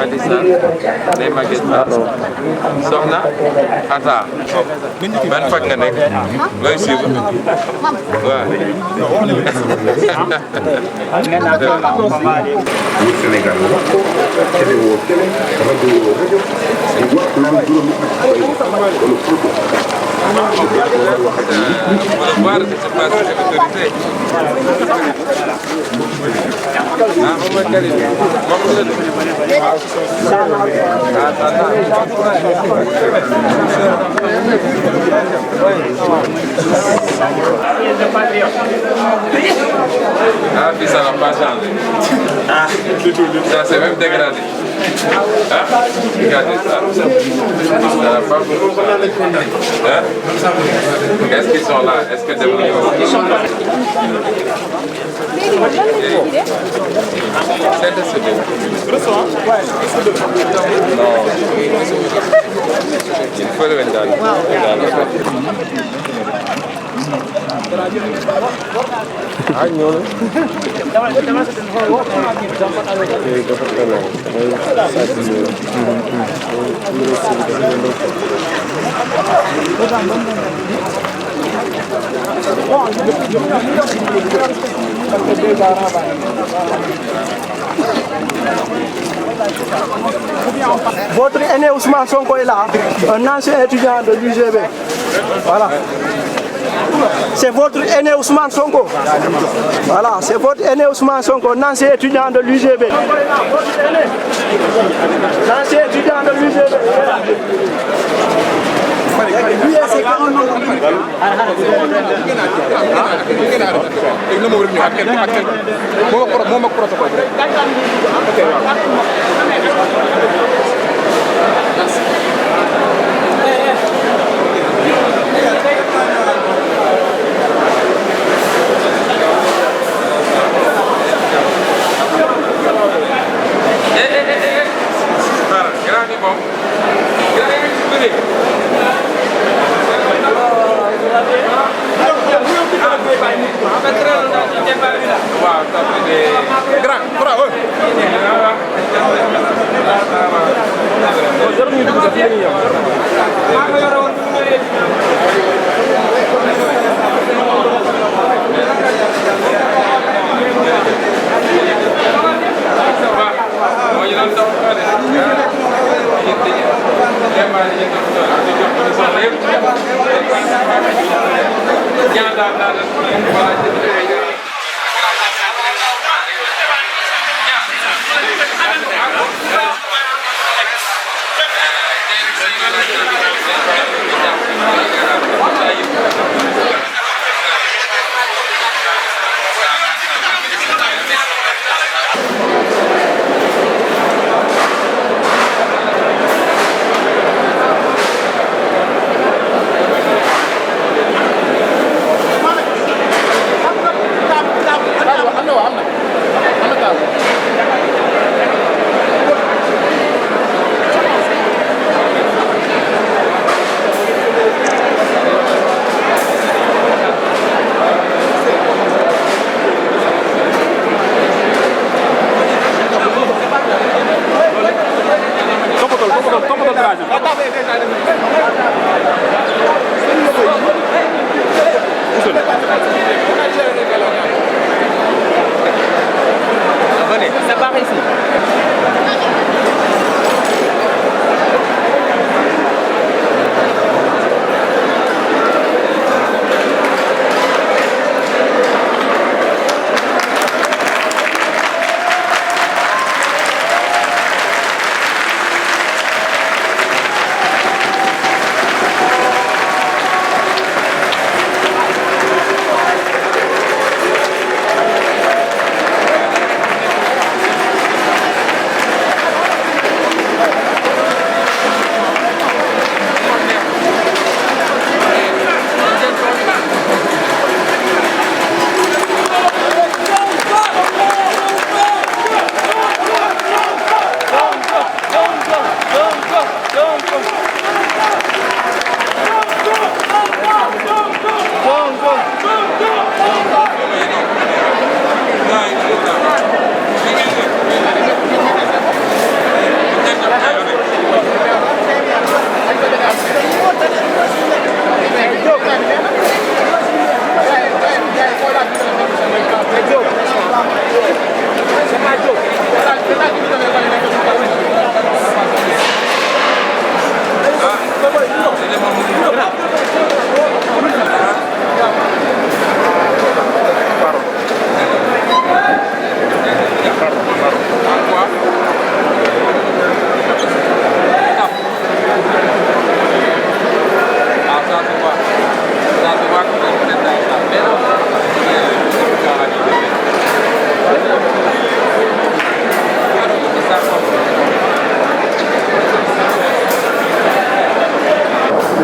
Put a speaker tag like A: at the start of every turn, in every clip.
A: Adissa day màgget soxna Ata ban fag nga nekk looy suivre waaw
B: Sénégal
A: voir ce qui se passe avec l'autorité. Ah, puis ça n'a pas changé. Ça s'est même dégradé. Hein? Regardez ça. Ça n'a pas beaucoup changé. Hein? Est-ce qu'ils sont là? Est-ce que des c'est de ce non. Il faut le vendre. Ah, non.
C: Votre aîné Ousmane Sonko est là, un ancien étudiant de l'UGB. Voilà. C'est votre aîné Ousmane Sonko. Voilà, c'est votre aîné Ousmane Sonko, un ancien étudiant de l'UGB. L'ancien étudiant de l'UGB.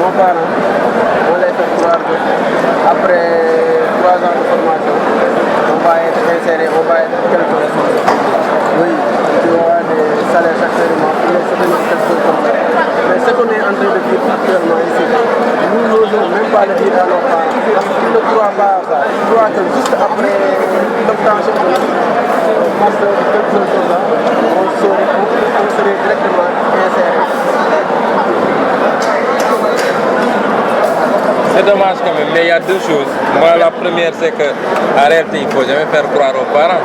C: Mon parent, on les fait croire que après 3 ans de formation, on va être inséré, on va être quelque chose. Oui, tu auras des salaires chaque mois, mais c'est vraiment quelque chose comme ça. Mais ce qu'on est en train de vivre actuellement ici, nous n'osons même pas le dire à nos parents, parce qu'ils ne croient pas à ça. Ils croient que juste après l'obtention de notre master, quelque chose comme ça, on serait directement inséré.
A: C'est dommage quand même, mais il y a deux choses. Moi, la première, c'est qu'en réalité, il ne faut jamais faire croire aux parents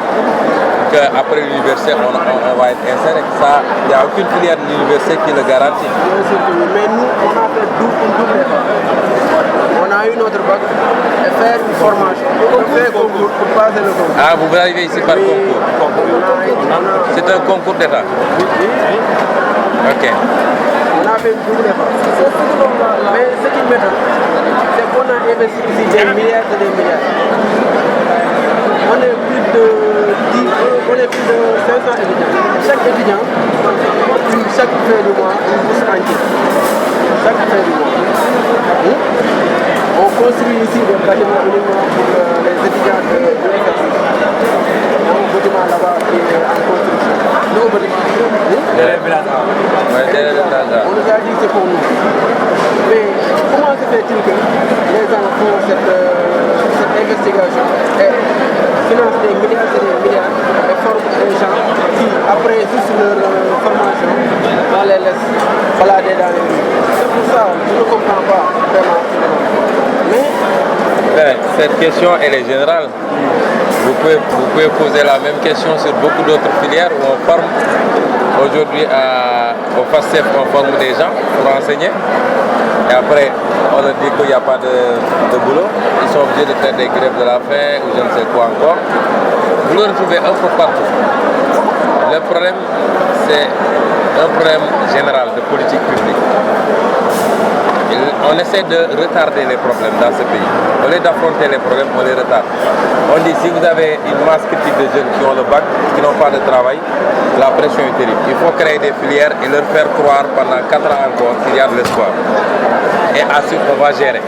A: qu'après l'université, on va être inséré. Ça, il n'y a aucune filière de l'université qui le garantit.
C: Mais nous, on a fait une double effort. On a eu notre bac et faire une formation. On fait concours pour passer le concours.
A: Ah, vous arrivez ici par concours? C'est un concours d'État? Oui. Ok.
C: On a fait une double effort. Mais ce qui m'étonne, c'est qu'on a investi ici des milliards et des milliards. On est plus de 500 étudiants. Chaque étudiant, chaque fin du mois, une bourse entière. Chaque fin du mois. On construit ici des bâtiments uniquement pour les étudiants de l'université. Il y a un bâtiment là-bas qui est en construction. Nos bâtiments. On nous a dit que c'est pour nous. Mais comment se fait-il que les gens font cette investigation et financent des milliards et des milliards et forment des gens qui, après juste leur formation, on les laisse balader dans les rues? C'est pour ça que je ne comprends pas vraiment. Mais
A: cette question, elle est générale. Vous pouvez poser la même question sur beaucoup d'autres filières où on forme. Aujourd'hui, au FASTEF, on forme des gens pour enseigner. Et après, on leur dit qu'il n'y a pas de boulot. Ils sont obligés de faire des grèves de la faim ou je ne sais quoi encore. Vous le retrouvez un peu partout. Le problème, c'est un problème général de politique publique. On essaie de retarder les problèmes dans ce pays. Au lieu d'affronter les problèmes, on les retarde. On dit si vous avez une masse critique de jeunes qui ont le bac, qui n'ont pas de travail, la pression est terrible. Il faut créer des filières et leur faire croire pendant 4 ans encore qu'il y a de l'espoir. Et ensuite, on va gérer.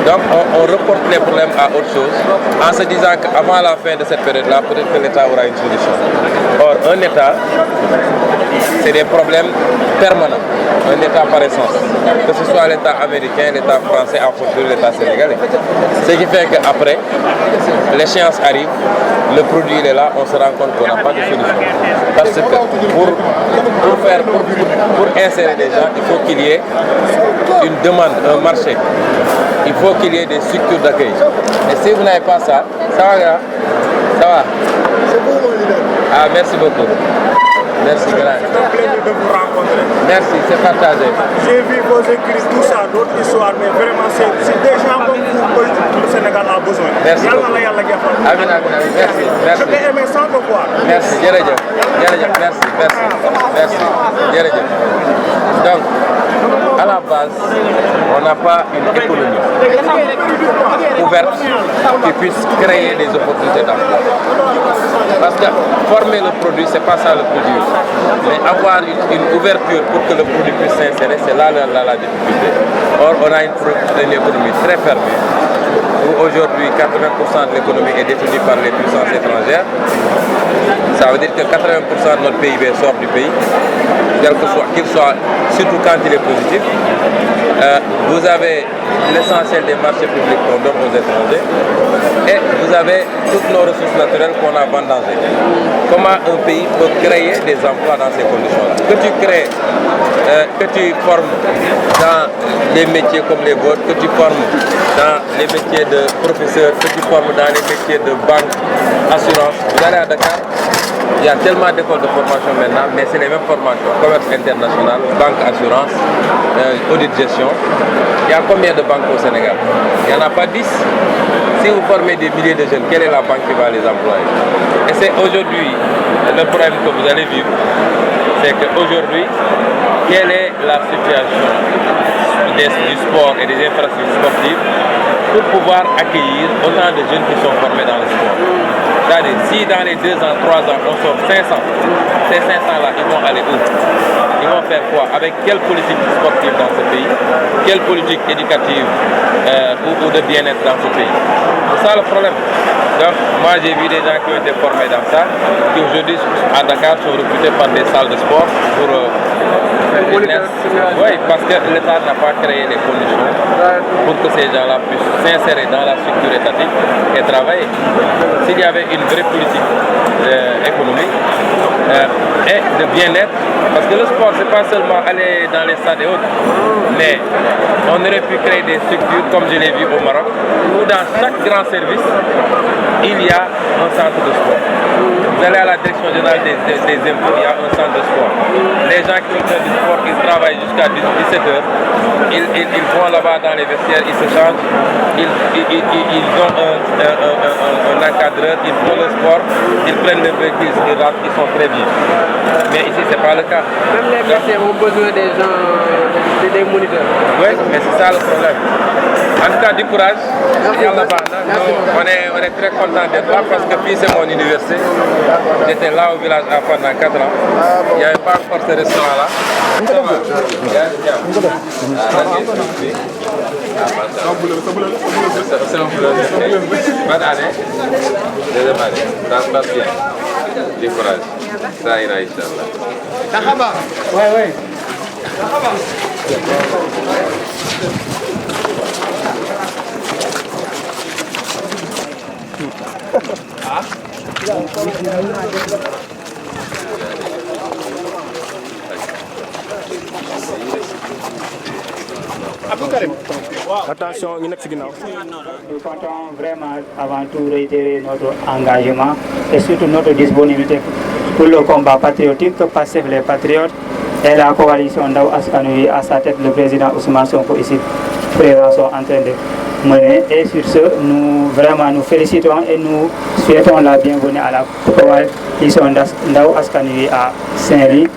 A: Donc, on reporte les problèmes à autre chose en se disant qu'avant la fin de cette période-là, peut-être que l'État aura une solution. Or, un État, c'est des problèmes permanents. Un État par essence. Que ce soit l'État américain, l'État français, en fonction de l'État sénégalais. Ce qui fait qu'après, l'échéance arrive, le produit il est là, on se rend compte qu'on n'a pas de solution. Parce que pour insérer des gens, il faut qu'il y ait une demande, un marché. Il faut qu'il y ait des structures d'accueil. Et si vous n'avez pas ça, ça va, gars? Ça va? Ah, merci beaucoup. Merci, grand.
B: C'est un plaisir de vous rencontrer.
A: Merci, c'est partagé.
B: J'ai vu vos écrits, tout ça, d'autres histoires, mais vraiment, c'est des gens comme vous que le Sénégal a besoin.
A: Merci beaucoup. Amin, merci, merci.
B: Je t'ai aimé sans te voir.
A: Merci, Djeredjef. Merci. Djeredjef. Donc, à la base, on n'a pas une économie ouverte qui puisse créer des opportunités d'emploi. Parce que former le produit, c'est pas ça le plus dur. Mais avoir une ouverture pour que le produit puisse s'insérer, c'est là la difficulté. Or, on a une économie très fermée, où aujourd'hui 80% de l'économie est détenue par les puissances étrangères. Ça veut dire que 80% de notre PIB sort du pays, qu'il soit, surtout quand il est positif. Vous avez l'essentiel des marchés publics qu'on donne aux étrangers et vous avez toutes nos ressources naturelles qu'on a vendangées. Comment un pays peut créer des emplois dans ces conditions-là? Que tu crées, que tu formes dans les métiers comme les vôtres, que tu formes dans les métiers de professeur, que tu formes dans les métiers de banque, assurance. Vous allez à Dakar, Il y a tellement d'écoles de formation maintenant, mais c'est les mêmes formations. Commerce international, banque, assurance, audit, gestion. Il y a combien de banques au Sénégal? Il n'y en a pas 10. Si vous formez des milliers de jeunes, quelle est la banque qui va les employer? Et c'est aujourd'hui, le problème que vous allez vivre, c'est qu'aujourd'hui, quelle est la situation du sport et des infrastructures sportives pour pouvoir accueillir autant de jeunes qui sont formés dans le sport? C'est-à-dire, si dans les 2 ans, 3 ans, on sort 500, ces 500-là, ils vont aller où? Ils vont faire quoi? Avec quelle politique sportive dans ce pays? Quelle politique éducative ou de bien-être dans ce pays? C'est ça le problème. Donc, moi j'ai vu des gens qui ont été formés dans ça, qui aujourd'hui à Dakar sont recrutés par des salles de sport pour oui, parce que l'État n'a pas créé les conditions pour que ces gens-là puissent s'insérer dans la structure étatique et travailler. S'il y avait une vraie politique économique et de bien-être, parce que le sport, c'est pas seulement aller dans les stades et autres, mais on aurait pu créer des structures, comme je l'ai vu au Maroc, où dans chaque grand service, il y a un centre de sport. Vous allez à la direction générale des impôts, il y a un centre de sport. Les gens qui ont fait du sport, ils travaillent jusqu'à 17h. Ils vont là-bas dans les vestiaires, ils se changent. Ils ont un encadreur, ils font le sport, ils prennent le véhicule, ils rentrent, ils sont très bien. Mais ici, ce n'est pas le cas.
D: Même les vestiaires ont besoin des gens, des moniteurs.
A: Oui, mais c'est ça le problème. En tout cas, du courage. On est très content d'être là parce que puis c'est mon université. J'étais là au village pendant 4 ans. Il n'y avait pas encore ce restaurant-là. Bonne année. Deuxième année. Ça se passe bien. Du courage. Ça ira, Inch'Allah.
D: Oui, oui.
B: Attention, ñu nekk ci ginnaaw.
E: Nous comptons vraiment avant tout réitérer notre engagement et surtout notre disponibilité pour le combat patriotique que Pastef les Patriotes et la coalition Ndaw Askan Wi à sa tête le président Ousmane Sonko ici présent sont en train de mener. Et sur ce, nous félicitons et nous souhaitons la bienvenue à la coalition Ndaw Askan Wi à Saint-Louis.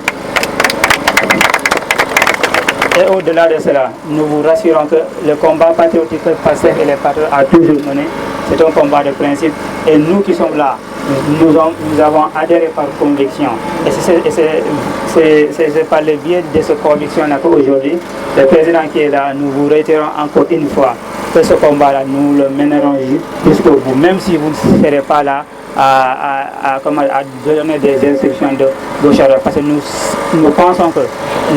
E: Et au-delà de cela, nous vous rassurons que le combat patriotique que Pastef et les patriotes a toujours mené, c'est un combat de principe. Et nous qui sommes là, nous avons adhéré par conviction. Et c'est par le biais de cette conviction-là qu'aujourd'hui, le président qui est là, nous vous réitérons encore une fois que ce combat-là, nous le mènerons jusqu'au bout. Même si vous ne serez pas là à donner des instructions de gauche à droite. Parce que nous pensons que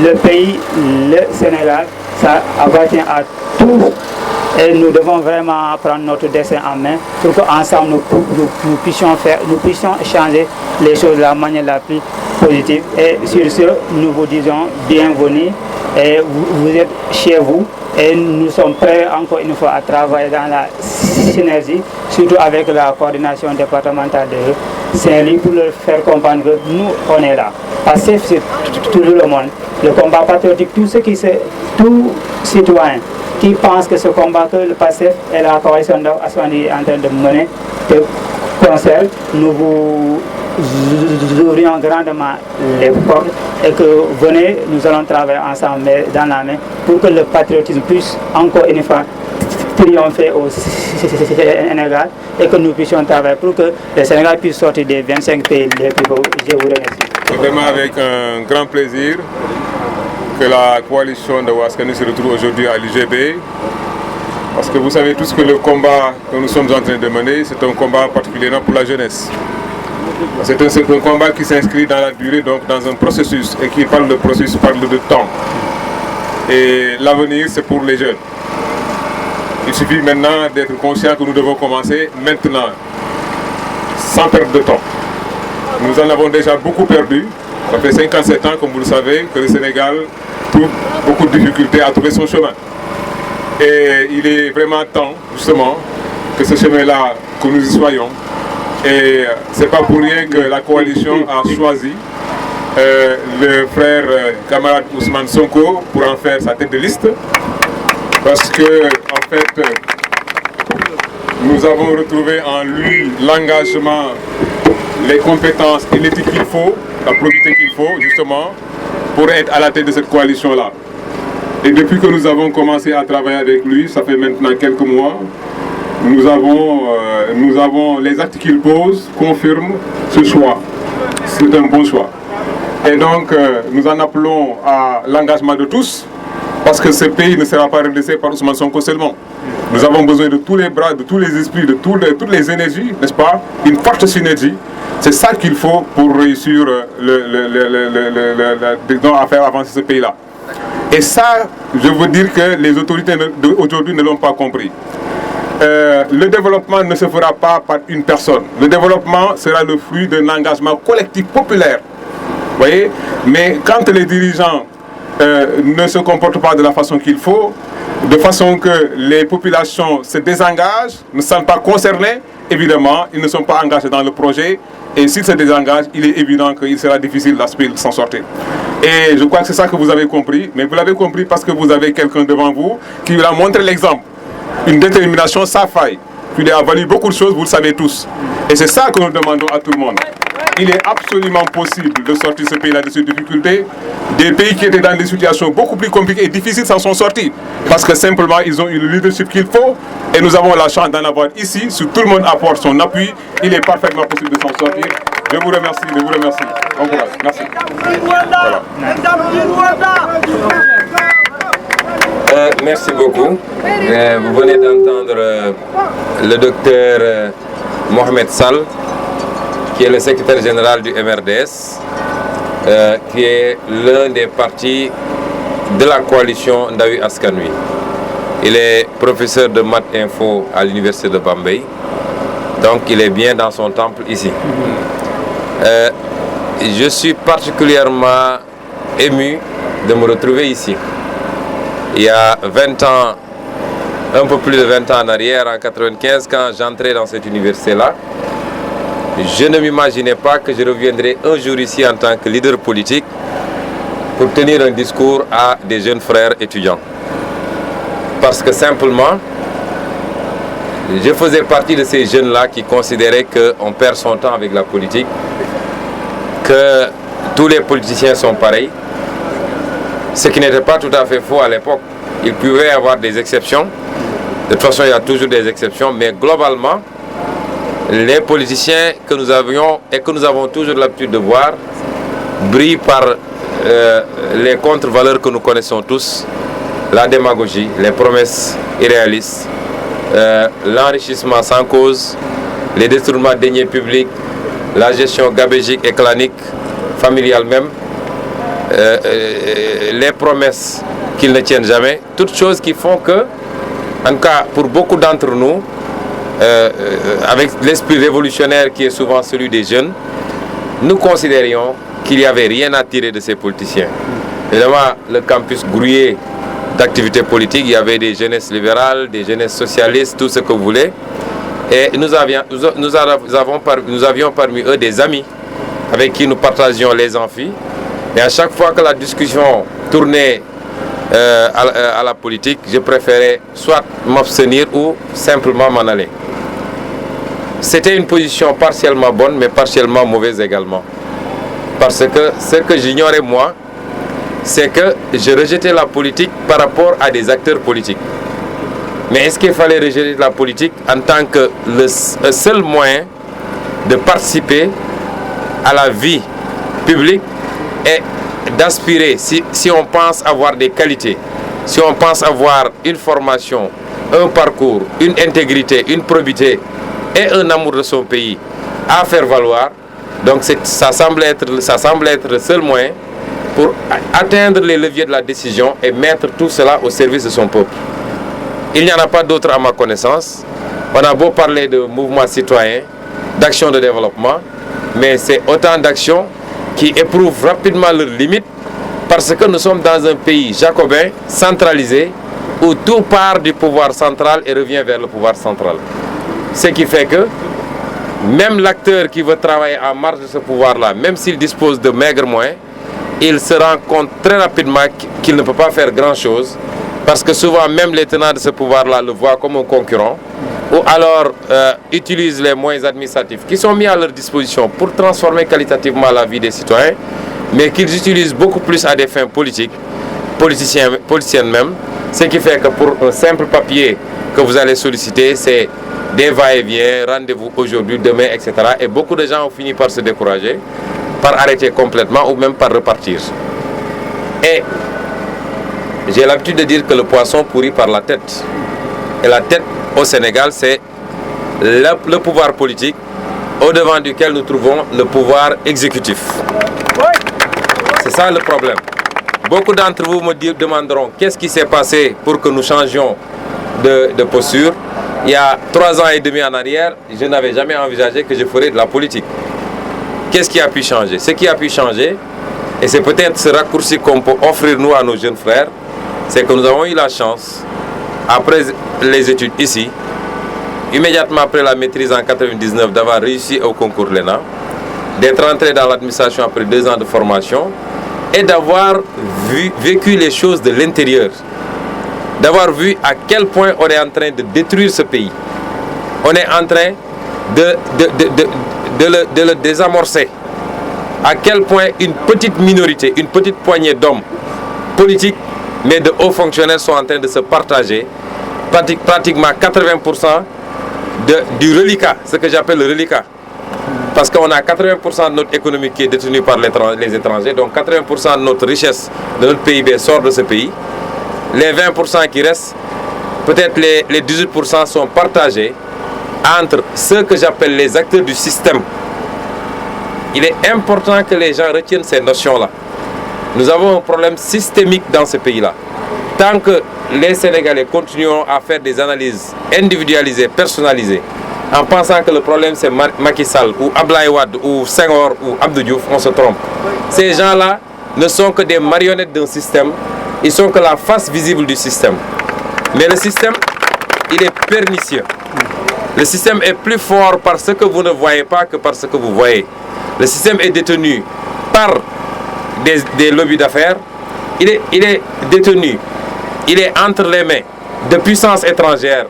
E: le pays, le Sénégal, ça appartient à tous. Et nous devons vraiment prendre notre destin en main pour qu'ensemble nous puissions changer les choses de la manière la plus positive. Et sur ce, nous vous disons bienvenue. Et vous êtes chez vous. Et nous sommes prêts encore une fois à travailler dans la synergie, surtout avec la coordination départementale de Saint-Louis pour leur faire comprendre que nous, on est là. Parce que c'est toujours le monde. Le combat patriotique, tout citoyen qui pense que ce combat que le PASTEF et la coalition Ndaw Askan Wi est en train de mener de concert, nous vous ouvrions grandement les portes et que venez, nous allons travailler ensemble dans la main pour que le patriotisme puisse encore une fois triompher au Sénégal et que nous puissions travailler pour que le Sénégal puisse sortir des 25 pays les plus pauvres. Je vous remercie.
F: C'est vraiment avec un grand plaisir que la coalition Ndaw Askan Wi se retrouve aujourd'hui à l'UGB. Parce que vous savez tous que le combat que nous sommes en train de mener, c'est un combat particulièrement pour la jeunesse. C'est un combat qui s'inscrit dans la durée, donc dans un processus, et qui parle de processus, parle de temps. Et l'avenir, c'est pour les jeunes. Il suffit maintenant d'être conscient que nous devons commencer maintenant, sans perdre de temps. Nous en avons déjà beaucoup perdu. Ça fait 57 ans, comme vous le savez, que le Sénégal trouve beaucoup de difficultés à trouver son chemin. Et il est vraiment temps, justement, que ce chemin-là, que nous y soyons, Et c'est pas pour rien que la coalition a choisi le frère camarade Ousmane Sonko pour en faire sa tête de liste. Parce que, en fait, nous avons retrouvé en lui l'engagement, les compétences et l'éthique qu'il faut, la probité qu'il faut, justement, pour être à la tête de cette coalition-là. Et depuis que nous avons commencé à travailler avec lui, ça fait maintenant quelques mois, nous avons les actes qu'il pose confirment ce choix. C'est un bon choix. Et donc, nous en appelons à l'engagement de tous, parce que ce pays ne sera pas redressé par Ousmane Sonko seulement. Nous avons besoin de tous les bras, de tous les esprits, de toutes les énergies, n'est-ce pas? Une forte synergie. C'est ça qu'il faut pour réussir à faire avancer ce pays-là. Et ça, je veux dire que les autorités aujourd'hui ne l'ont pas compris. Le développement ne se fera pas par une personne. Le développement sera le fruit d'un engagement collectif populaire. Vous voyez? Mais quand les dirigeants ne se comportent pas de la façon qu'il faut, de façon que les populations se désengagent, ne se sentent pas concernées, évidemment, ils ne sont pas engagés dans le projet. Et s'ils se désengagent, il est évident qu'il sera difficile d'aspirer de s'en sortir. Et je crois que c'est ça que vous avez compris. Mais vous l'avez compris parce que vous avez quelqu'un devant vous qui vous a montré l'exemple. Une détermination sans faille. Qui lui a valu beaucoup de choses, vous le savez tous. Et c'est ça que nous demandons à tout le monde. Il est absolument possible de sortir ce pays-là de ces difficultés. Des pays qui étaient dans des situations beaucoup plus compliquées et difficiles s'en sont sortis. Parce que simplement, ils ont eu le leadership qu'il faut. Et nous avons la chance d'en avoir ici. Si tout le monde apporte son appui, il est parfaitement possible de s'en sortir. Je vous remercie, je vous remercie. Bon courage. Merci. Voilà.
A: Merci beaucoup. Vous venez d'entendre le docteur Mohamed Sall, qui est le secrétaire général du MRDS, qui est l'un des partis de la coalition Ndawi Askan Wi. Il est professeur de maths info à l'université de Bambey, donc il est bien dans son temple ici. Je suis particulièrement ému de me retrouver ici. Il y a 20 ans, un peu plus de 20 ans en arrière, en 1995, quand j'entrais dans cette université-là, je ne m'imaginais pas que je reviendrais un jour ici en tant que leader politique pour tenir un discours à des jeunes frères étudiants. Parce que simplement, je faisais partie de ces jeunes-là qui considéraient qu'on perd son temps avec la politique, que tous les politiciens sont pareils, ce qui n'était pas tout à fait faux à l'époque. Il pouvait y avoir des exceptions. De toute façon, il y a toujours des exceptions, mais globalement, les politiciens que nous avions et que nous avons toujours l'habitude de voir brillent par les contre-valeurs que nous connaissons tous, la démagogie, les promesses irréalistes, l'enrichissement sans cause, les détournements de deniers publics, la gestion gabégique et clanique, familiale même, les promesses qu'ils ne tiennent jamais, toutes choses qui font que, en tout cas pour beaucoup d'entre nous, avec l'esprit révolutionnaire qui est souvent celui des jeunes, nous considérions qu'il n'y avait rien à tirer de ces politiciens. Évidemment, le campus grouillé d'activités politiques, il y avait des jeunesses libérales, des jeunesses socialistes, tout ce que vous voulez. Et nous avions parmi eux des amis avec qui nous partagions les amphis. Et à chaque fois que la discussion tournait à la politique, je préférais soit m'abstenir ou simplement m'en aller. C'était une position partiellement bonne, mais partiellement mauvaise également. Parce que ce que j'ignorais moi, c'est que je rejetais la politique par rapport à des acteurs politiques. Mais est-ce qu'il fallait rejeter la politique en tant que le seul moyen de participer à la vie publique et d'aspirer, si on pense avoir des qualités, si on pense avoir une formation, un parcours, une intégrité, une probité et un amour de son pays à faire valoir, donc ça semble être le seul moyen pour atteindre les leviers de la décision et mettre tout cela au service de son peuple. Il n'y en a pas d'autre à ma connaissance. On a beau parler de mouvements citoyens, d'actions de développement, mais c'est autant d'actions qui éprouvent rapidement leurs limites parce que nous sommes dans un pays jacobin, centralisé, où tout part du pouvoir central et revient vers le pouvoir central. Ce qui fait que même l'acteur qui veut travailler en marge de ce pouvoir-là, même s'il dispose de maigres moyens, il se rend compte très rapidement qu'il ne peut pas faire grand-chose, parce que souvent même les tenants de ce pouvoir-là le voient comme un concurrent, ou alors utilisent les moyens administratifs qui sont mis à leur disposition pour transformer qualitativement la vie des citoyens, mais qu'ils utilisent beaucoup plus à des fins politiques, politiciennes même, ce qui fait que pour un simple papier que vous allez solliciter, c'est des va-et-vient, rendez-vous aujourd'hui, demain, etc. Et beaucoup de gens ont fini par se décourager, par arrêter complètement ou même par repartir. Et j'ai l'habitude de dire que le poisson pourrit par la tête. Et la tête au Sénégal, c'est le pouvoir politique au devant duquel nous trouvons le pouvoir exécutif. C'est ça le problème. Beaucoup d'entre vous me demanderont qu'est-ce qui s'est passé pour que nous changions de posture. Il y a 3 ans et demi en arrière, je n'avais jamais envisagé que je ferais de la politique. Qu'est-ce qui a pu changer? Ce qui a pu changer, et c'est peut-être ce raccourci qu'on peut offrir nous à nos jeunes frères, c'est que nous avons eu la chance, après les études ici, immédiatement après la maîtrise en 1999, d'avoir réussi au concours l'ENA, d'être entré dans l'administration après 2 ans de formation et d'avoir vécu les choses de l'intérieur. D'avoir vu à quel point on est en train de détruire ce pays. On est en train de le désamorcer. À quel point une petite minorité, une petite poignée d'hommes politiques, mais de hauts fonctionnaires sont en train de se partager pratiquement 80% du reliquat, ce que j'appelle le reliquat. Parce qu'on a 80% de notre économie qui est détenue par les étrangers, donc 80% de notre richesse, de notre PIB sort de ce pays. Les 20% qui restent, peut-être les 18% sont partagés entre ceux que j'appelle les acteurs du système. Il est important que les gens retiennent ces notions-là. Nous avons un problème systémique dans ce pays-là. Tant que les Sénégalais continueront à faire des analyses individualisées, personnalisées, en pensant que le problème c'est Macky Sall ou Abdoulaye Wade ou Senghor ou Abdou Diouf, on se trompe. Ces gens-là ne sont que des marionnettes d'un système. Ils sont que la face visible du système. Mais le système, il est pernicieux. Le système est plus fort par ce que vous ne voyez pas que par ce que vous voyez. Le système est détenu par des lobbies d'affaires. Il est détenu, il est entre les mains de puissances étrangères.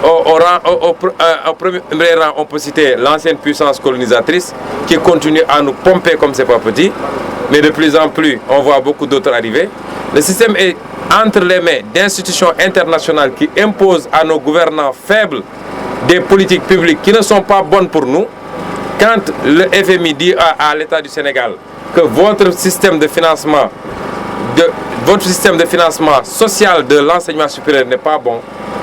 A: Au premier rang, on peut citer l'ancienne puissance colonisatrice qui continue à nous pomper comme c'est pas petit. Mais de plus en plus, on voit beaucoup d'autres arriver. Le système est entre les mains d'institutions internationales qui imposent à nos gouvernants faibles des politiques publiques qui ne sont pas bonnes pour nous. Quand le FMI dit à l'État du Sénégal que votre système de financement social de l'enseignement supérieur n'est pas bon,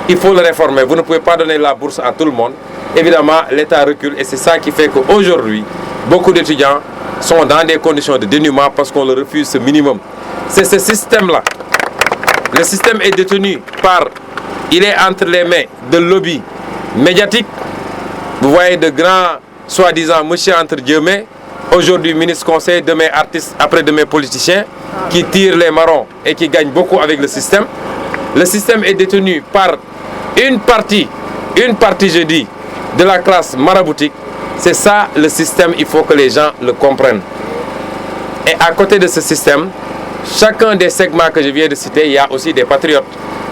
A: il faut le réformer. Vous ne pouvez pas donner la bourse à tout le monde. Évidemment, l'État recule et c'est ça qui fait qu'aujourd'hui, beaucoup d'étudiants sont dans des conditions de dénuement parce qu'on leur refuse ce minimum. C'est ce système-là. Le système est détenu il est entre les mains de lobbies médiatiques. Vous voyez de grands, soi-disant, monsieur entre guillemets, aujourd'hui ministre conseil, demain artiste, après-demain politicien, qui tirent les marrons et qui gagnent beaucoup avec le système. Le système est détenu par une partie je dis, de la classe maraboutique. C'est ça le système, il faut que les gens le comprennent. Et à côté de ce système, chacun des segments que je viens de citer, il y a aussi des patriotes.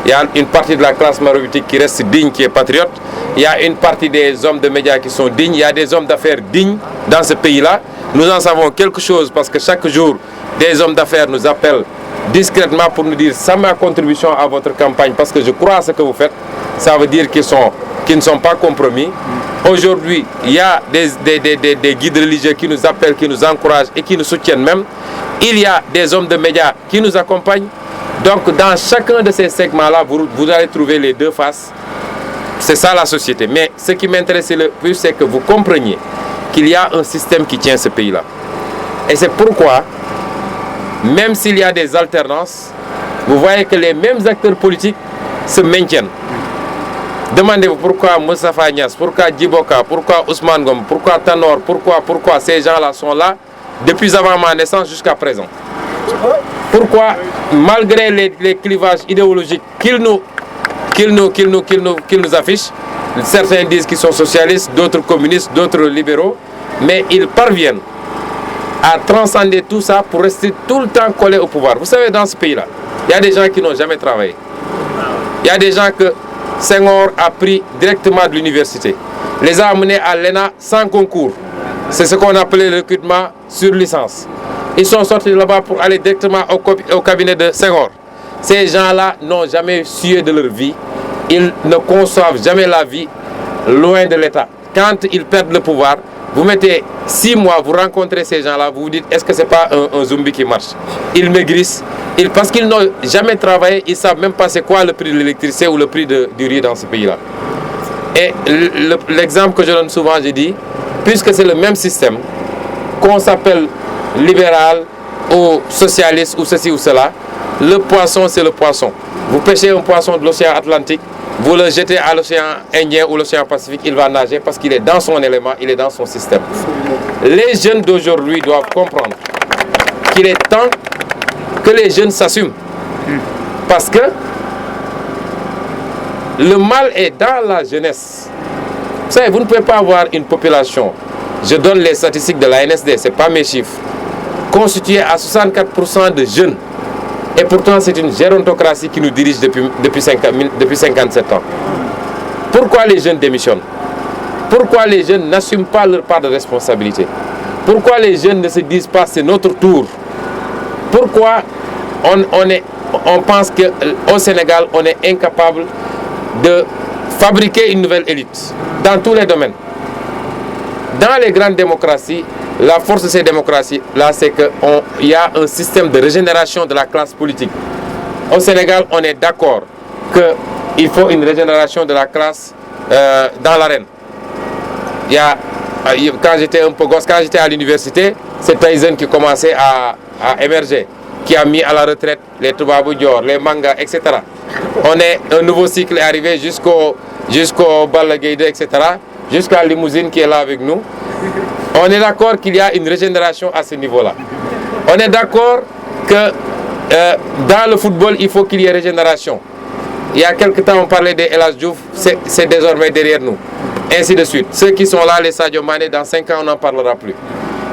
A: Il y a une partie de la classe maraboutique qui reste digne, qui est patriote. Il y a une partie des hommes de médias qui sont dignes. Il y a des hommes d'affaires dignes dans ce pays-là. Nous en savons quelque chose parce que chaque jour, des hommes d'affaires nous appellent discrètement pour nous dire « ça ma contribution à votre campagne parce que je crois à ce que vous faites ». Ça veut dire qu'ils ne sont pas compromis. Aujourd'hui, il y a des guides religieux qui nous appellent, qui nous encouragent et qui nous soutiennent même. Il y a des hommes de médias qui nous accompagnent. Donc, dans chacun de ces segments-là, vous allez trouver les deux faces. C'est ça la société. Mais ce qui m'intéresse le plus, c'est que vous compreniez qu'il y a un système qui tient ce pays-là. Et c'est pourquoi, même s'il y a des alternances, vous voyez que les mêmes acteurs politiques se maintiennent. Demandez-vous pourquoi Moustapha Niasse, pourquoi Djiboka, pourquoi Ousmane Gom, pourquoi Tanor, pourquoi ces gens-là sont là depuis avant ma naissance jusqu'à présent. Pourquoi, malgré les clivages idéologiques qu'ils nous qu'il nous affiche. Certains disent qu'ils sont socialistes, d'autres communistes, d'autres libéraux, mais ils parviennent à transcender tout ça pour rester tout le temps collés au pouvoir. Vous savez, dans ce pays-là, il y a des gens qui n'ont jamais travaillé. Il y a des gens que Senghor a pris directement de l'université, les a amenés à l'ENA sans concours. C'est ce qu'on appelait le recrutement sur licence. Ils sont sortis de là-bas pour aller directement au cabinet de Senghor. Ces gens-là n'ont jamais sué de leur vie. Ils ne conçoivent jamais la vie loin de l'État. Quand ils perdent le pouvoir, vous mettez 6 mois, vous rencontrez ces gens-là, vous vous dites, est-ce que ce n'est pas un zombie qui marche? Ils maigrissent, parce qu'ils n'ont jamais travaillé, ils ne savent même pas c'est quoi le prix de l'électricité ou le prix du riz dans ce pays-là. Et l'exemple que je donne souvent, je dis, puisque c'est le même système, qu'on s'appelle libéral ou socialiste ou ceci ou cela, le poisson c'est le poisson. Vous pêchez un poisson de l'océan Atlantique, vous le jetez à l'océan Indien ou l'océan Pacifique, il va nager parce qu'il est dans son élément, il est dans son système. Les jeunes d'aujourd'hui doivent comprendre qu'il est temps que les jeunes s'assument. Parce que le mal est dans la jeunesse. Vous savez, vous ne pouvez pas avoir une population, je donne les statistiques de la NSD, ce n'est pas mes chiffres, constituée à 64% de jeunes. Et pourtant, c'est une gérontocratie qui nous dirige depuis 57 ans. Pourquoi les jeunes démissionnent? Pourquoi les jeunes n'assument pas leur part de responsabilité? Pourquoi les jeunes ne se disent pas c'est notre tour? Pourquoi on pense qu'au Sénégal, on est incapable de fabriquer une nouvelle élite dans tous les domaines? Dans les grandes démocraties, la force de ces démocraties-là, c'est qu'il y a un système de régénération de la classe politique. Au Sénégal, on est d'accord qu'il faut une régénération de la classe dans l'arène. Quand j'étais un peu gosse, quand j'étais à l'université, c'est Tyson qui commençait à émerger, qui a mis à la retraite les Toubabou Dior, les mangas, etc. Un nouveau cycle est arrivé jusqu'au Balla Gaye 2, etc., jusqu'à Limousine qui est là avec nous. On est d'accord qu'il y a une régénération à ce niveau-là. On est d'accord que dans le football, il faut qu'il y ait régénération. Il y a quelque temps, on parlait des El Hadji Diouf, c'est désormais derrière nous. Ainsi de suite. Ceux qui sont là, les Sadio Mané, dans 5 ans, on n'en parlera plus.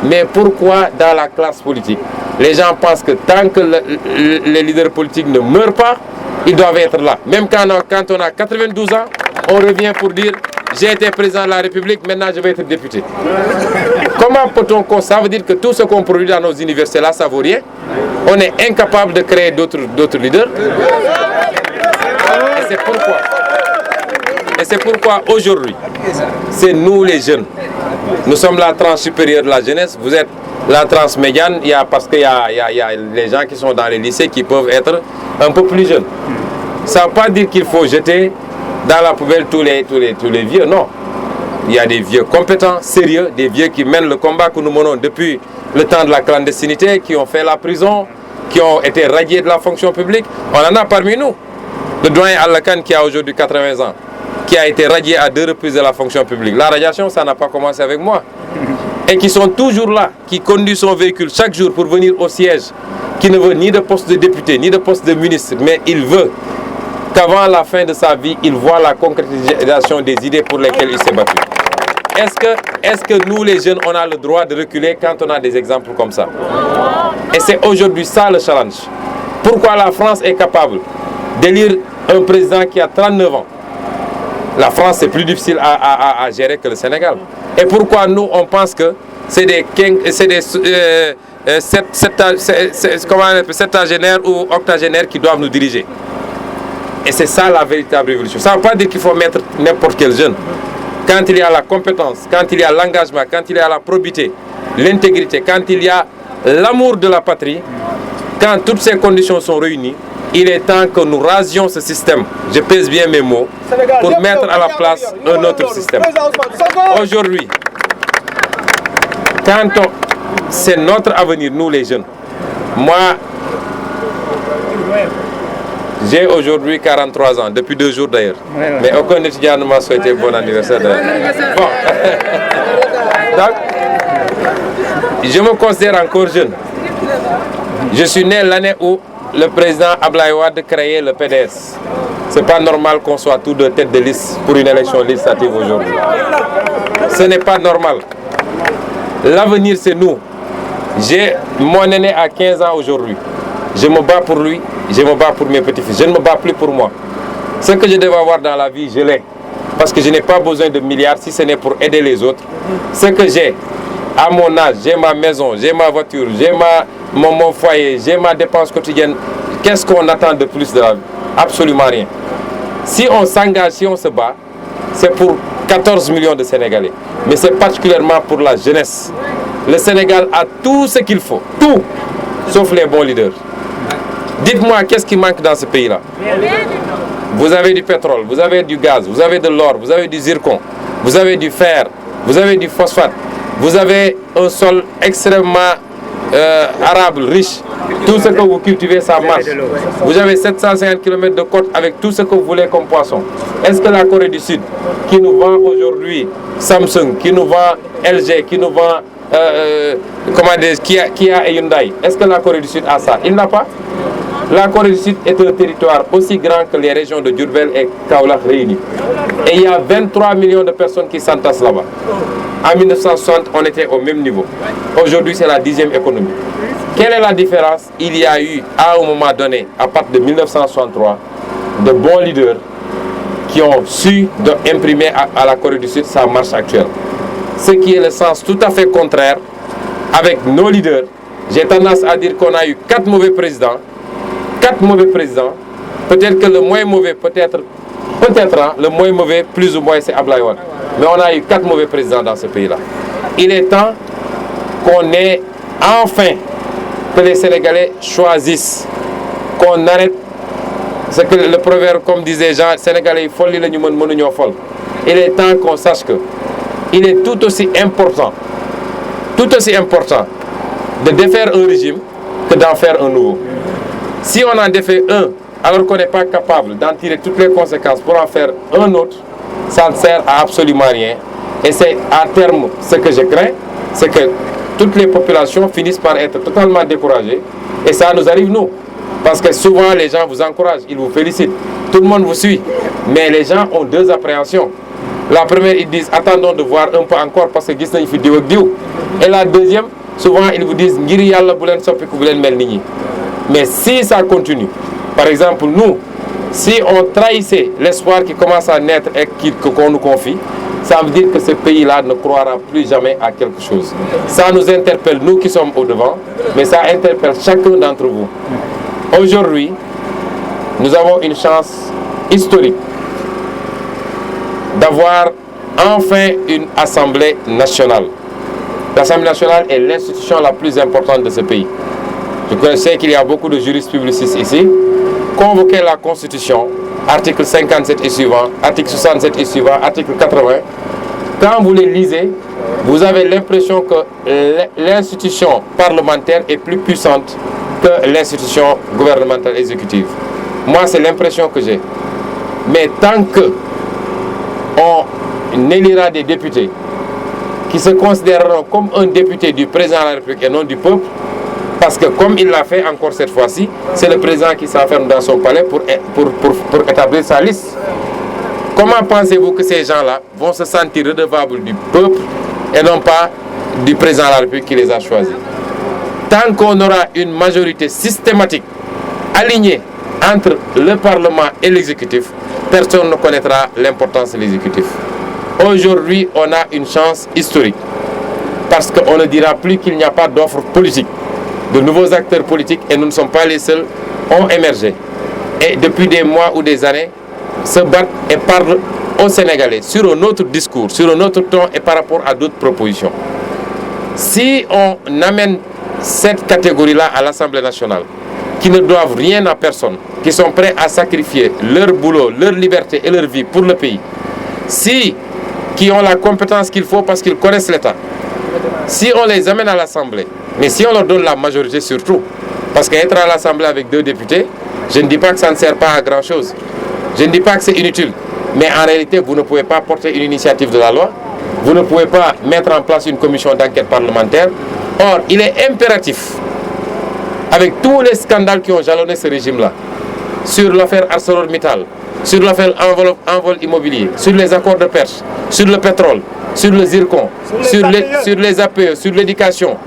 A: Mais pourquoi dans la classe politique, les gens pensent que tant que les leaders politiques ne meurent pas, ils doivent être là. Même quand on a 92 ans, on revient pour dire j'ai été président de la République, maintenant je vais être député. Comment peut-on... Ça veut dire que tout ce qu'on produit dans nos universités là, ça vaut rien. On est incapable de créer d'autres leaders. Et c'est pourquoi aujourd'hui, c'est nous les jeunes. Nous sommes la tranche supérieure de la jeunesse, vous êtes la tranche médiane, parce qu'il y a les gens qui sont dans les lycées qui peuvent être un peu plus jeunes. Ça ne veut pas dire qu'il faut jeter dans la poubelle tous les vieux, non. Il y a des vieux compétents, sérieux, des vieux qui mènent le combat que nous menons depuis le temps de la clandestinité, qui ont fait la prison, qui ont été radiés de la fonction publique. On en a parmi nous. Le doyen Al-Lakan qui a aujourd'hui 80 ans, qui a été radié à 2 reprises de la fonction publique. La radiation, ça n'a pas commencé avec moi. Et qui sont toujours là, qui conduisent son véhicule chaque jour pour venir au siège, qui ne veut ni de poste de député, ni de poste de ministre, mais il veut qu'avant la fin de sa vie, il voit la concrétisation des idées pour lesquelles il s'est battu. Est-ce que nous, les jeunes, on a le droit de reculer quand on a des exemples comme ça? Et c'est aujourd'hui ça le challenge. Pourquoi la France est capable d'élire un président qui a 39 ans? La France, c'est plus difficile à gérer que le Sénégal. Et pourquoi nous, on pense que c'est des septagénaires ou octogénaires qui doivent nous diriger? Et c'est ça la véritable révolution. Ça ne veut pas dire qu'il faut mettre n'importe quel jeune. Quand il y a la compétence, quand il y a l'engagement, quand il y a la probité, l'intégrité, quand il y a l'amour de la patrie, quand toutes ces conditions sont réunies, il est temps que nous rasions ce système, je pèse bien mes mots, pour mettre à la place un autre système. Aujourd'hui, c'est notre avenir, nous les jeunes. Moi, j'ai aujourd'hui 43 ans, depuis 2 jours d'ailleurs. Mais aucun étudiant ne m'a souhaité bon anniversaire d'ailleurs. Bon. Donc, je me considère encore jeune. Je suis né l'année où le président Abdoulaye Wade créait le PDS. c'est pas normal qu'on soit tous deux tête de liste pour une élection législative aujourd'hui. Ce n'est pas normal. L'avenir, c'est nous. J'ai mon aîné à 15 ans aujourd'hui. Je me bats pour lui, je me bats pour mes petits-fils. Je ne me bats plus pour moi. Ce que je devais avoir dans la vie, je l'ai. Parce que je n'ai pas besoin de milliards si ce n'est pour aider les autres. Ce que j'ai, à mon âge, j'ai ma maison, j'ai ma voiture, j'ai mon foyer, j'ai ma dépense quotidienne. Qu'est-ce qu'on attend de plus de la vie? Absolument rien. Si on s'engage, si on se bat, c'est pour 14 millions de Sénégalais. Mais c'est particulièrement pour la jeunesse. Le Sénégal a tout ce qu'il faut. Tout, sauf les bons leaders. Dites-moi, qu'est-ce qui manque dans ce pays-là? Vous avez du pétrole, vous avez du gaz, vous avez de l'or, vous avez du zircon, vous avez du fer, vous avez du phosphate, vous avez un sol extrêmement arable, riche. Tout ce que vous cultivez, ça marche. Vous avez 750 km de côte avec tout ce que vous voulez comme poisson. Est-ce que la Corée du Sud, qui nous vend aujourd'hui Samsung, qui nous vend LG, qui nous vend Kia et Hyundai, est-ce que la Corée du Sud a ça? Il n'a pas. La Corée du Sud est un territoire aussi grand que les régions de Diourbel et Kaolack réunies. Et il y a 23 millions de personnes qui s'entassent là-bas. En 1960, on était au même niveau. Aujourd'hui, c'est la 10e économie. Quelle est la différence? Il y a eu, à un moment donné, à partir de 1963, de bons leaders qui ont su imprimer à la Corée du Sud sa marche actuelle. Ce qui est le sens tout à fait contraire avec nos leaders. J'ai tendance à dire qu'on a eu 4 mauvais présidents. 4 mauvais présidents. Peut-être que le moins mauvais, le moins mauvais, plus ou moins, c'est Abdoulaye Wade. Mais on a eu 4 mauvais présidents dans ce pays-là. Il est temps qu'on ait enfin que les Sénégalais choisissent, qu'on arrête ce que le proverbe, comme disait Jean, Sénégalais, il est temps qu'on sache que il est tout aussi important de défaire un régime que d'en faire un nouveau. Si on en défait un, alors qu'on n'est pas capable d'en tirer toutes les conséquences pour en faire un autre, ça ne sert à absolument rien. Et c'est à terme ce que je crains, c'est que toutes les populations finissent par être totalement découragées. Et ça nous arrive nous. Parce que souvent les gens vous encouragent, ils vous félicitent, tout le monde vous suit. Mais les gens ont deux appréhensions. La première, ils disent attendons de voir un peu encore parce que gis nañ fi diw ak diw. Et la deuxième, souvent ils vous disent ngir yalla bu len soppiku bu len mel nit ñi. Mais si ça continue, par exemple nous, si on trahissait l'espoir qui commence à naître et qu'on nous confie, ça veut dire que ce pays-là ne croira plus jamais à quelque chose. Ça nous interpelle, nous qui sommes au devant, mais ça interpelle chacun d'entre vous. Aujourd'hui, nous avons une chance historique d'avoir enfin une Assemblée nationale. L'Assemblée nationale est l'institution la plus importante de ce pays. Je sais qu'il y a beaucoup de juristes publicistes ici. Convoquez la Constitution, article 57 et suivant, article 67 et suivant, article 80. Quand vous les lisez, vous avez l'impression que l'institution parlementaire est plus puissante que l'institution gouvernementale exécutive. Moi, c'est l'impression que j'ai. Mais tant que on élira des députés qui se considéreront comme un député du président de la République et non du peuple, parce que comme il l'a fait encore cette fois-ci, c'est le président qui s'enferme dans son palais pour établir sa liste. Comment pensez-vous que ces gens-là vont se sentir redevables du peuple et non pas du président de la République qui les a choisis? Tant qu'on aura une majorité systématique alignée entre le Parlement et l'exécutif, personne ne connaîtra l'importance de l'exécutif. Aujourd'hui, on a une chance historique parce qu'on ne dira plus qu'il n'y a pas d'offre politique. De nouveaux acteurs politiques, et nous ne sommes pas les seuls, ont émergé. Et depuis des mois ou des années, se battent et parlent aux Sénégalais sur un autre discours, sur un autre ton et par rapport à d'autres propositions. Si on amène cette catégorie-là à l'Assemblée nationale, qui ne doivent rien à personne, qui sont prêts à sacrifier leur boulot, leur liberté et leur vie pour le pays, qui ont la compétence qu'il faut parce qu'ils connaissent l'État, si on les amène à l'Assemblée, mais si on leur donne la majorité surtout, parce qu'être à l'Assemblée avec 2 députés, je ne dis pas que ça ne sert pas à grand chose, je ne dis pas que c'est inutile, mais en réalité vous ne pouvez pas porter une initiative de la loi, vous ne pouvez pas mettre en place une commission d'enquête parlementaire. Or, il est impératif, avec tous les scandales qui ont jalonné ce régime-là, sur l'affaire ArcelorMittal, sur l'envol immobilier, sur les accords de pêche, sur le pétrole, sur le zircon, sur les APE, sur l'éducation,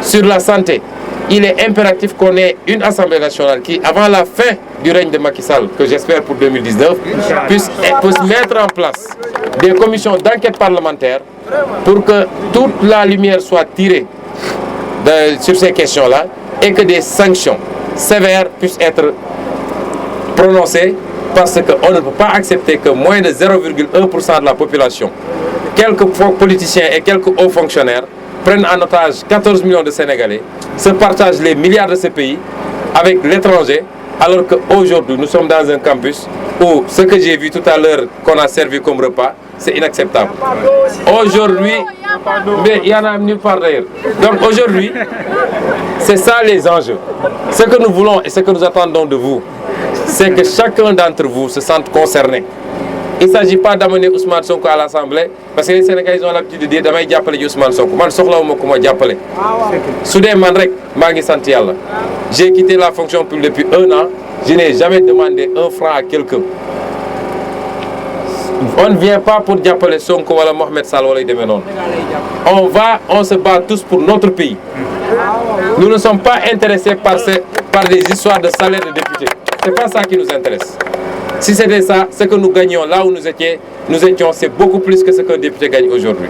A: sur la santé. Il est impératif qu'on ait une Assemblée nationale qui, avant la fin du règne de Macky Sall, que j'espère pour 2019, puisse mettre en place des commissions d'enquête parlementaire pour que toute la lumière soit tirée sur ces questions-là et que des sanctions sévères puissent être prononcées, parce qu'on ne peut pas accepter que moins de 0,1% de la population, quelques politiciens et quelques hauts fonctionnaires, prennent en otage 14 millions de Sénégalais, se partagent les milliards de ce pays avec l'étranger, alors qu'aujourd'hui nous sommes dans un campus où ce que j'ai vu tout à l'heure qu'on a servi comme repas, c'est inacceptable. Aujourd'hui, mais il y en a nulle part d'ailleurs. Donc aujourd'hui, c'est ça les enjeux. Ce que nous voulons et ce que nous attendons de vous, c'est que chacun d'entre vous se sente concerné. Il ne s'agit pas d'amener Ousmane Sonko à l'Assemblée, parce que les Sénégalais ont l'habitude de dire damay jàppale Ousmane Sonko. Man soxlawuma ko ma jàppale. Su dee man rek maa ngi sant Yàlla. J'ai quitté la fonction publique depuis 1 an. Je n'ai jamais demandé 1 franc à quelqu'un. On ne vient pas pour jàppale Sonko wala Mohamed Sall wala yu demee noonu. On se bat tous pour notre pays. Nous ne sommes pas intéressés par des histoires de salaire de députés. Ce n'est pas ça qui nous intéresse. Si c'était ça, ce que nous gagnions là où nous étions, c'est beaucoup plus que ce qu'un député gagne aujourd'hui.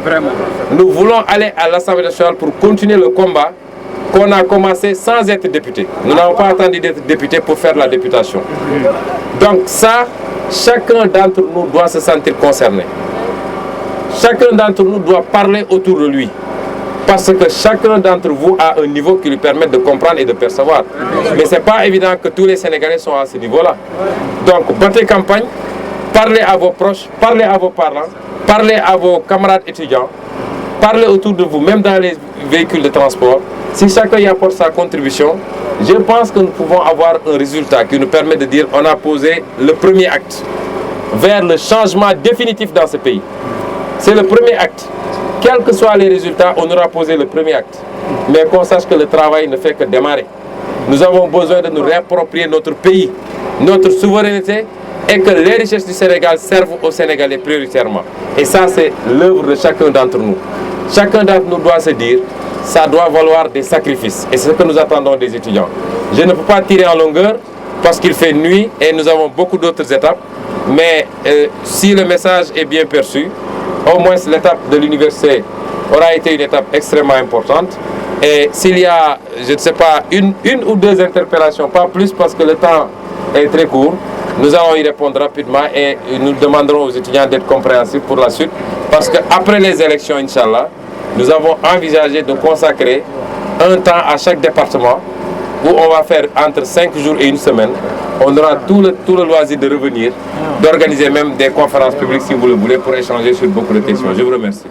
A: Nous voulons aller à l'Assemblée nationale pour continuer le combat qu'on a commencé sans être député. Nous n'avons pas attendu d'être député pour faire la députation. Donc ça, chacun d'entre nous doit se sentir concerné. Chacun d'entre nous doit parler autour de lui. Parce que chacun d'entre vous a un niveau qui lui permet de comprendre et de percevoir. Mais ce n'est pas évident que tous les Sénégalais sont à ce niveau-là. Donc, battez campagne, parlez à vos proches, parlez à vos parents, parlez à vos camarades étudiants, parlez autour de vous, même dans les véhicules de transport. Si chacun y apporte sa contribution, je pense que nous pouvons avoir un résultat qui nous permet de dire qu'on a posé le premier acte vers le changement définitif dans ce pays. C'est le premier acte. Quels que soient les résultats, on aura posé le premier acte. Mais qu'on sache que le travail ne fait que démarrer. Nous avons besoin de nous réapproprier notre pays, notre souveraineté, et que les richesses du Sénégal servent aux Sénégalais prioritairement. Et ça, c'est l'œuvre de chacun d'entre nous. Chacun d'entre nous doit se dire, ça doit valoir des sacrifices. Et c'est ce que nous attendons des étudiants. Je ne peux pas tirer en longueur parce qu'il fait nuit et nous avons beaucoup d'autres étapes. Mais si le message est bien perçu, au moins l'étape de l'université aura été une étape extrêmement importante. Et s'il y a, je ne sais pas, une ou 2 interpellations, pas plus parce que le temps est très court, nous allons y répondre rapidement et nous demanderons aux étudiants d'être compréhensifs pour la suite. Parce qu'après les élections, Inch'Allah, nous avons envisagé de consacrer un temps à chaque département où on va faire entre 5 jours et 1 semaine. On aura tout le loisir de revenir, d'organiser même des conférences publiques si vous le voulez pour échanger sur beaucoup de questions. Je vous remercie.